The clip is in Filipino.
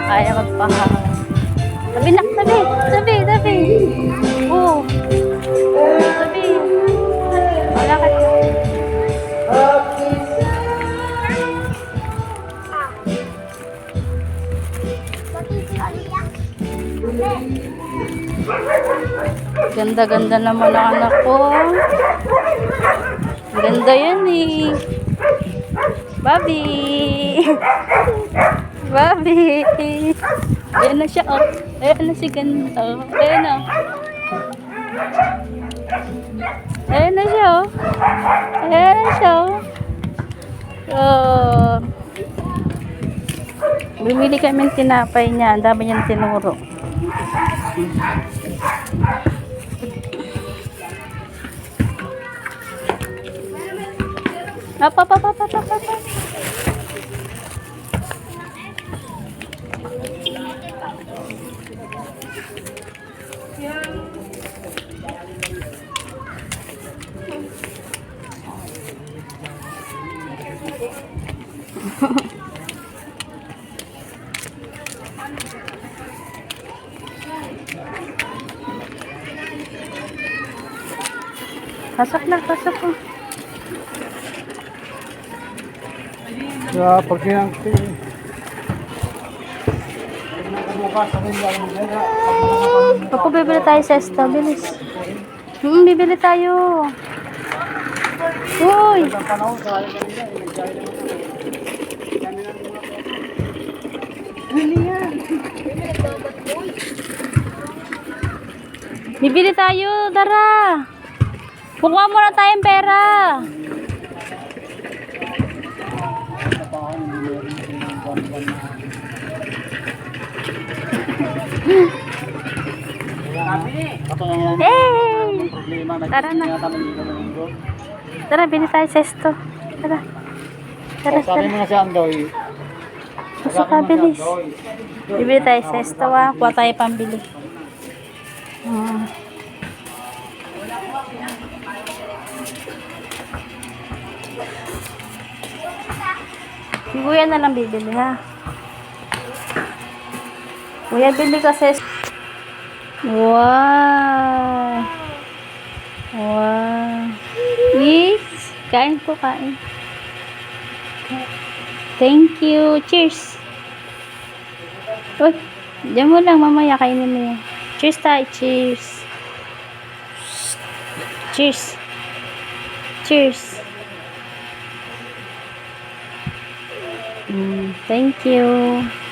Kaya magpahangin. Tabi na, tabi, tabi, tabi. Oo. Tabi. Wala ka. Ganda-ganda naman ang anak ko. Ganda yan eh. Bobby. Bobby. Ayan na siya, oh. Ayan na si ganda. Ayan na. Ayan na siya, oh. Ayan na siya, oh. Oh. Bumili kami ng tinapay niya. Ang dami niyang tinuro. Apa. Pasok na. Ya, porque antes Papo, bibili tayo sa Esta. Bilis. Bibili tayo. Uy! Bibili tayo, Dara. Kukuha muna tayong pera. Hey! Tara na. Tara, bili tayo sa Esto. Tara. sabi mo na si Andoy. Pasok ka, bilis. Bibili tayo sa Esto, ah. Kuha tayo pambili. Si Kuya na lang bibili, ha? Kuya, bili ka sa Esto. Wow! Wow! Yes! Kain po, kain. Thank you. Cheers! Uy! Diyan mo lang, mamaya kainin mo yan. Cheers tayo. Cheers! Cheers! Cheers! Thank you.